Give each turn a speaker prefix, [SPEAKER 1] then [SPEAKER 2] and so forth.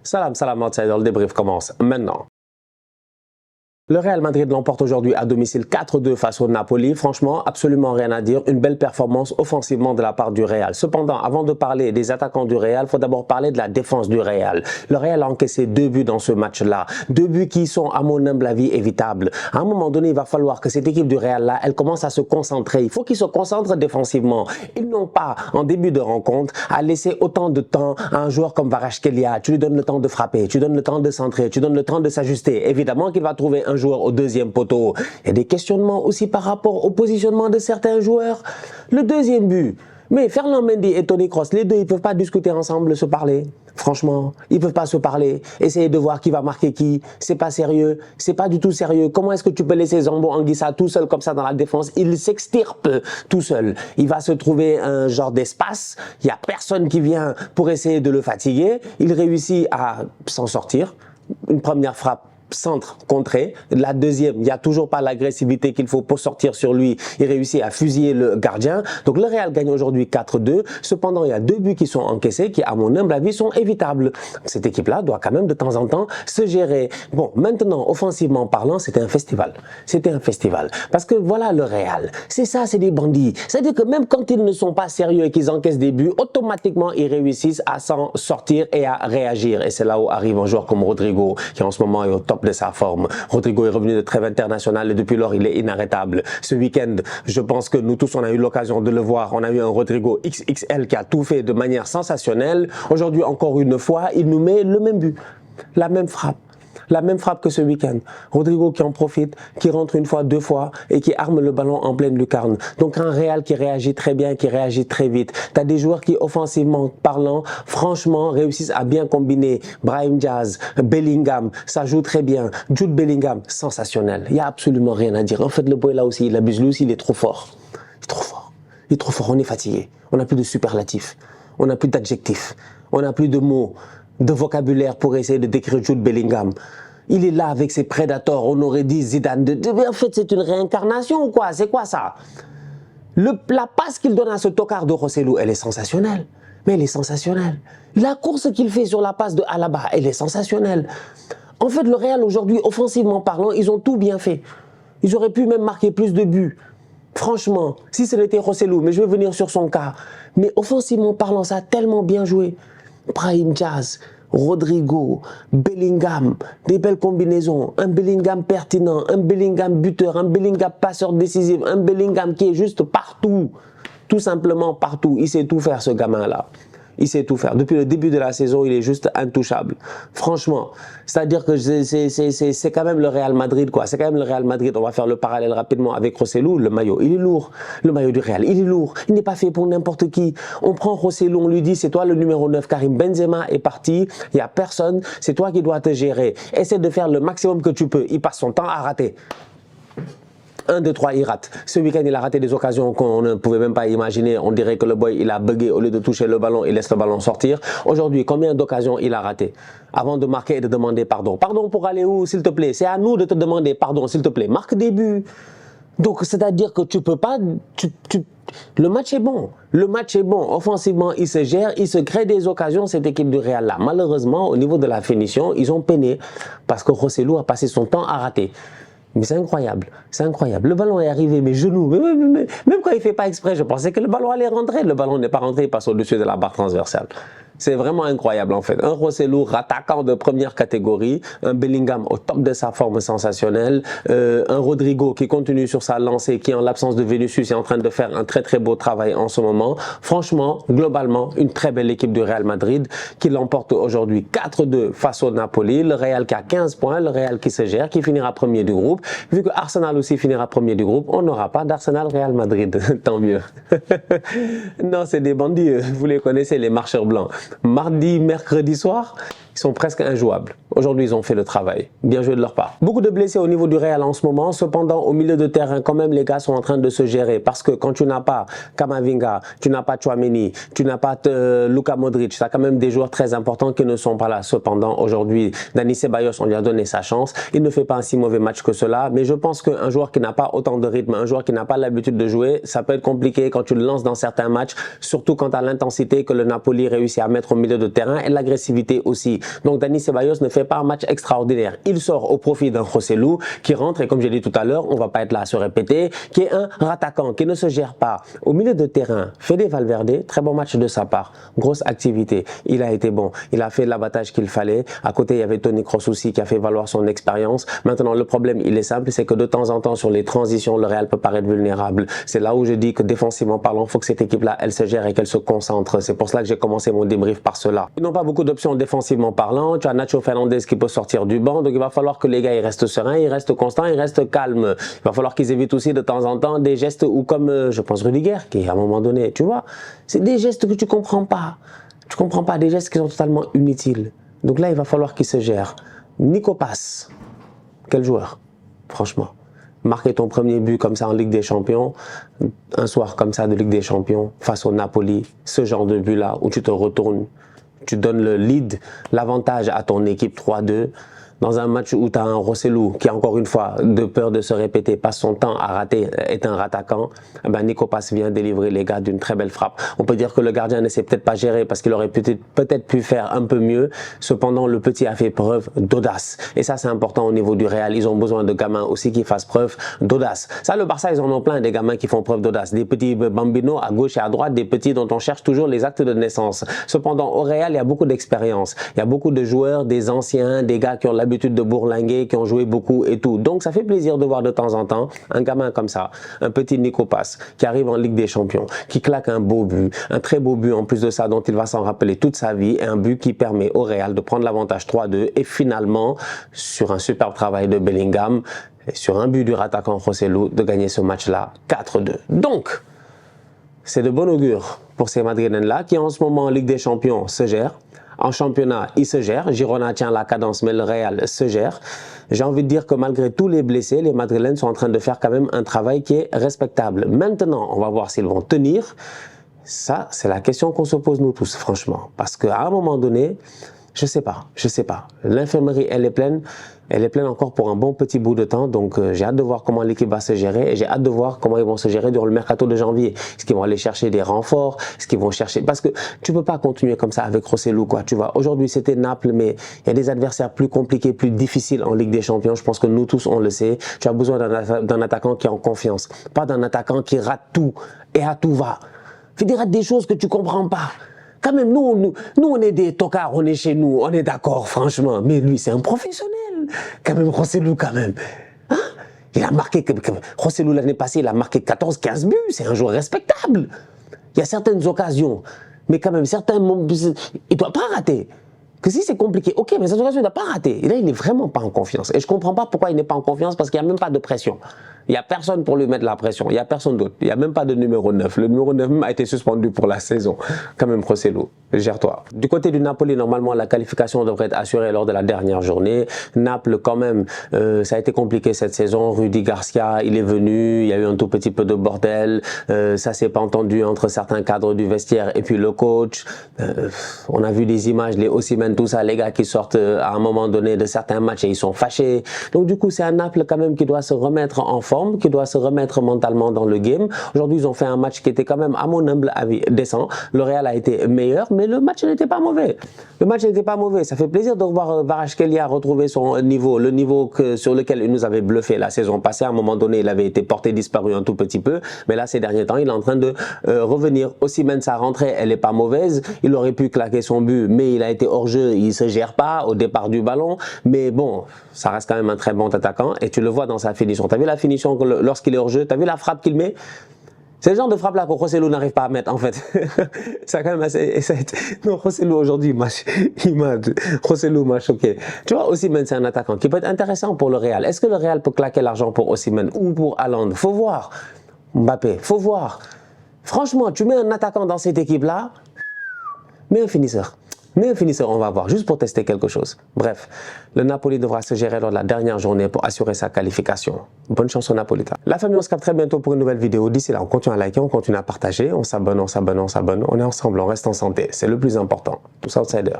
[SPEAKER 1] Salam, salam, outsider, le débrief commence maintenant. Le Real Madrid l'emporte aujourd'hui à domicile 4-2 face au Napoli. Franchement, absolument rien à dire. Une belle performance offensivement de la part du Real. Cependant, avant de parler des attaquants du Real, il faut d'abord parler de la défense du Real. Le Real a encaissé 2 buts dans ce match-là. 2 buts qui sont, à mon humble avis, évitables. À un moment donné, il va falloir que cette équipe du Real-là, elle commence à se concentrer. Il faut qu'ils se concentrent défensivement. Ils n'ont pas, en début de rencontre, à laisser autant de temps à un joueur comme Kvaratskhelia. Tu lui donnes le temps de frapper, tu donnes le temps de centrer, tu donnes le temps de s'ajuster. Évidemment qu'il va trouver un joueur au deuxième poteau. Il y a des questionnements aussi par rapport au positionnement de certains joueurs. Le deuxième but, mais Ferland Mendy et Toni Kroos, les deux, ils ne peuvent pas discuter ensemble, se parler. Franchement, ils ne peuvent pas se parler. Essayer de voir qui va marquer qui, c'est pas sérieux, c'est pas du tout sérieux. Comment est-ce que tu peux laisser Zambo Anguissa tout seul comme ça dans la défense? Il s'extirpe tout seul. Il va se trouver un genre d'espace. Il n'y a personne qui vient pour essayer de le fatiguer. Il réussit à s'en sortir. Une première frappe, centre contré. La deuxième, il n'y a toujours pas l'agressivité qu'il faut pour sortir sur lui. Il réussit à fusiller le gardien. Donc le Real gagne aujourd'hui 4-2. Cependant, il y a 2 buts qui sont encaissés qui, à mon humble avis, sont évitables. Cette équipe-là doit quand même de temps en temps se gérer. Bon, maintenant, offensivement parlant, c'était un festival. C'était un festival. Parce que voilà le Real. C'est ça, c'est des bandits. C'est-à-dire que même quand ils ne sont pas sérieux et qu'ils encaissent des buts, automatiquement, ils réussissent à s'en sortir et à réagir. Et c'est là où arrive un joueur comme Rodrigo, qui en ce moment est au top de sa forme. Rodrigo est revenu de trêve internationale et depuis lors, il est inarrêtable. Ce week-end, je pense que nous tous, on a eu l'occasion de le voir. On a eu un Rodrigo XXL qui a tout fait de manière sensationnelle. Aujourd'hui, encore une fois, il nous met le même but, la même frappe. La même frappe que ce week-end. Rodrigo qui en profite, qui rentre une fois, 2 fois et qui arme le ballon en pleine lucarne. Donc un Real qui réagit très bien, qui réagit très vite. Tu as des joueurs qui, offensivement parlant, franchement, réussissent à bien combiner. Brahim Diaz, Bellingham, ça joue très bien. Jude Bellingham, sensationnel. Il n'y a absolument rien à dire. En fait, le boy là aussi, il abuse. Lui aussi, il est trop fort. Il est trop fort. Il est trop fort. On est fatigué. On n'a plus de superlatifs. On n'a plus d'adjectifs. On n'a plus de mots, de vocabulaire pour essayer de décrire Jude Bellingham. Il est là avec ses prédateurs, on aurait dit Zidane. Mais en fait, c'est une réincarnation ou quoi? C'est quoi ça? La passe qu'il donne à ce tocard de Rossellou, elle est sensationnelle. Mais elle est sensationnelle. La course qu'il fait sur la passe de Alaba, elle est sensationnelle. En fait, le Real aujourd'hui, offensivement parlant, ils ont tout bien fait. Ils auraient pu même marquer plus de buts. Franchement, si ce n'était Rossellou, mais je vais venir sur son cas. Mais offensivement parlant, ça a tellement bien joué. Brahim Diaz, Rodrigo, Bellingham, des belles combinaisons, un Bellingham pertinent, un Bellingham buteur, un Bellingham passeur décisif, un Bellingham qui est juste partout, tout simplement partout. Il sait tout faire ce gamin-là. Il sait tout faire. Depuis le début de la saison, il est juste intouchable. Franchement, c'est-à-dire que c'est quand même le Real Madrid, quoi. C'est quand même le Real Madrid. On va faire le parallèle rapidement avec Rossellou. Le maillot, il est lourd. Le maillot du Real, il est lourd. Il n'est pas fait pour n'importe qui. On prend Rossellou, on lui dit, c'est toi le numéro 9. Karim Benzema est parti. Il n'y a personne. C'est toi qui dois te gérer. Essaie de faire le maximum que tu peux. Il passe son temps à rater. 1, 2, 3, il rate. Ce week-end, il a raté des occasions qu'on ne pouvait même pas imaginer. On dirait que le boy, il a bugué. Au lieu de toucher le ballon, il laisse le ballon sortir. Aujourd'hui, combien d'occasions il a raté? Avant de marquer et de demander pardon. Pardon pour aller où, s'il te plaît? C'est à nous de te demander pardon, s'il te plaît. Marque des buts. Donc, c'est-à-dire que tu peux pas... Le match est bon. Le match est bon. Offensivement, il se gère, il se crée des occasions, cette équipe du Real là. Malheureusement, au niveau de la finition, ils ont peiné parce que Rossellou a passé son temps à rater. Mais c'est incroyable, c'est incroyable. Le ballon est arrivé, mes genoux, même quand il ne fait pas exprès, je pensais que le ballon allait rentrer. Le ballon n'est pas rentré, il passe au-dessus de la barre transversale. C'est vraiment incroyable en fait. Un Rossellou attaquant de première catégorie, un Bellingham au top de sa forme sensationnelle, un Rodrigo qui continue sur sa lancée, qui en l'absence de Vinicius est en train de faire un très très beau travail en ce moment. Franchement, globalement, une très belle équipe du Real Madrid qui l'emporte aujourd'hui 4-2 face au Napoli. Le Real qui a 15 points, le Real qui se gère, qui finira premier du groupe. Vu que Arsenal aussi finira premier du groupe, on n'aura pas d'Arsenal Real Madrid. Tant mieux. Non, c'est des bandits, vous les connaissez, les marcheurs blancs. Mardi, mercredi soir, ils sont presque injouables. Aujourd'hui, ils ont fait le travail. Bien joué de leur part. Beaucoup de blessés au niveau du Real en ce moment. Cependant, au milieu de terrain, quand même, les gars sont en train de se gérer. Parce que quand tu n'as pas Camavinga, tu n'as pas Tchouaméni, tu n'as pas Luka Modric, tu as quand même des joueurs très importants qui ne sont pas là. Cependant, aujourd'hui, Dani Ceballos, on lui a donné sa chance. Il ne fait pas un si mauvais match que cela. Mais je pense qu'un joueur qui n'a pas autant de rythme, un joueur qui n'a pas l'habitude de jouer, ça peut être compliqué quand tu le lances dans certains matchs. Surtout quand tu as l'intensité que le Napoli réussit à mettre au milieu de terrain et l'agressivité aussi. Donc Dani Ceballos ne fait pas un match extraordinaire. Il sort au profit d'un Joselu qui rentre et comme j'ai dit tout à l'heure, on va pas être là à se répéter, qui est un rattaquant, qui ne se gère pas. Au milieu de terrain, Fede Valverde, très bon match de sa part, grosse activité, il a été bon, il a fait l'abattage qu'il fallait. À côté, il y avait Toni Kroos aussi qui a fait valoir son expérience. Maintenant, le problème, il est simple, c'est que de temps en temps, sur les transitions, le Real peut paraître vulnérable. C'est là où je dis que défensivement parlant, il faut que cette équipe-là, elle se gère et qu'elle se concentre. C'est pour cela que j'ai commencé mon débrief par cela. Ils n'ont pas beaucoup d'options défensivement parlant. Tu as Nacho Fernandez qui peut sortir du banc, donc il va falloir que les gars ils restent sereins, ils restent constants, ils restent calmes. Il va falloir qu'ils évitent aussi de temps en temps des gestes ou comme, je pense, Rudiger, qui à un moment donné, tu vois, c'est des gestes que tu comprends pas. Tu comprends pas, des gestes qui sont totalement inutiles. Donc là, il va falloir qu'ils se gèrent. Nico Pass, quel joueur, franchement. Marquer ton premier but comme ça en Ligue des Champions, un soir comme ça de Ligue des Champions, face au Napoli, ce genre de but-là, où tu te retournes, tu donnes le lead, l'avantage à ton équipe 3-2, dans un match où tu as un Joselu qui, encore une fois, de peur de se répéter, passe son temps à rater, est un rattaquant, ben Nico Pass vient délivrer les gars d'une très belle frappe. On peut dire que le gardien ne s'est peut-être pas géré parce qu'il aurait peut-être pu faire un peu mieux. Cependant, le petit a fait preuve d'audace. Et ça, c'est important au niveau du Real. Ils ont besoin de gamins aussi qui fassent preuve d'audace. Ça, le Barça, ils en ont plein des gamins qui font preuve d'audace. Des petits bambinos à gauche et à droite, des petits dont on cherche toujours les actes de naissance. Cependant, au Real, il y a beaucoup d'expérience. Il y a beaucoup de joueurs, des anciens, des gars qui ont l'habitude de bourlinguer, qui ont joué beaucoup et tout. Donc ça fait plaisir de voir de temps en temps un gamin comme ça, un petit Nico Pass qui arrive en Ligue des Champions, qui claque un beau but, un très beau but en plus de ça dont il va s'en rappeler toute sa vie, et un but qui permet au Real de prendre l'avantage 3-2 et finalement, sur un superbe travail de Bellingham et sur un but du rattaquant Joselu, de gagner ce match-là 4-2. Donc, c'est de bon augure pour ces Madrilènes-là qui en ce moment en Ligue des Champions se gèrent. En championnat, il se gère. Girona tient la cadence, mais le Real se gère. J'ai envie de dire que malgré tous les blessés, les Madrilènes sont en train de faire quand même un travail qui est respectable. Maintenant, on va voir s'ils vont tenir. Ça, c'est la question qu'on se pose nous tous, franchement. Parce qu'à un moment donné, je sais pas. L'infirmerie, elle est pleine encore pour un bon petit bout de temps. Donc, j'ai hâte de voir comment l'équipe va se gérer et j'ai hâte de voir comment ils vont se gérer durant le mercato de janvier. Est-ce qu'ils vont aller chercher des renforts? Est-ce qu'ils vont chercher... Parce que tu peux pas continuer comme ça avec Joselu, quoi. Tu vois, aujourd'hui, c'était Naples, mais il y a des adversaires plus compliqués, plus difficiles en Ligue des Champions. Je pense que nous tous, on le sait. Tu as besoin d'un attaquant qui est en confiance. Pas d'un attaquant qui rate tout et à tout va. Il rate des choses que tu comprends pas. Quand même, nous, on est des tocards, on est chez nous, on est d'accord, franchement. Mais lui, c'est un professionnel. Quand même, Joselu, quand même. Hein? Il a marqué, Joselu, l'année passée, il a marqué 14-15 buts. C'est un joueur respectable. Il y a certaines occasions, mais quand même, certains moments, il ne doit pas rater. Que si c'est compliqué, ok, mais cette occasion, il n'a pas raté. Et là, il n'est vraiment pas en confiance. Et je ne comprends pas pourquoi il n'est pas en confiance, parce qu'il n'y a même pas de pression. Il n'y a personne pour lui mettre la pression. Il n'y a personne d'autre. Il n'y a même pas de numéro 9. Le numéro 9 même a été suspendu pour la saison. Quand même, Joselu, gère-toi. Du côté du Napoli, normalement, la qualification devrait être assurée lors de la dernière journée. Naples, quand même, ça a été compliqué cette saison. Rudy Garcia, il est venu. Il y a eu un tout petit peu de bordel. Ça s'est pas entendu entre certains cadres du vestiaire et puis le coach. On a vu des images, les Osimhen, tout ça, les gars qui sortent à un moment donné de certains matchs et ils sont fâchés. Donc, du coup, c'est un Naples quand même qui doit se remettre en forme, qui doit se remettre mentalement dans le game. Aujourd'hui, ils ont fait un match qui était quand même, à mon humble avis, décent. Le Real a été meilleur, mais le match n'était pas mauvais. Le match n'était pas mauvais. Ça fait plaisir de voir Kvaratskhelia retrouver son niveau, le niveau sur lequel il nous avait bluffé la saison passée. À un moment donné, il avait été porté disparu un tout petit peu, mais là, ces derniers temps, il est en train de revenir. Osimhen, sa rentrée, elle n'est pas mauvaise. Il aurait pu claquer son but, mais il a été hors jeu. Il se gère pas au départ du ballon, mais bon, ça reste quand même un très bon attaquant et tu le vois dans sa finition. Tu as vu la finition lorsqu'il est hors jeu? Tu as vu la frappe qu'il met? C'est le genre de frappe là que Joselu n'arrive pas à mettre en fait. C'est quand même assez... Non, Joselu aujourd'hui, Joselu m'a choqué. Tu vois, Osimhen, c'est un attaquant qui peut être intéressant pour le Real. Est-ce que le Real peut claquer l'argent pour Osimhen ou pour Haaland? Faut voir. Mbappé, faut voir. Franchement, tu mets un attaquant dans cette équipe-là, mets un finisseur. Mais un finisseur, on va voir, juste pour tester quelque chose. Bref, le Napoli devra se gérer lors de la dernière journée pour assurer sa qualification. Bonne chance aux Napolitains. La famille, on se capte très bientôt pour une nouvelle vidéo. D'ici là, on continue à liker, on continue à partager, on s'abonne, on est ensemble, on reste en santé. C'est le plus important. Tous outsiders.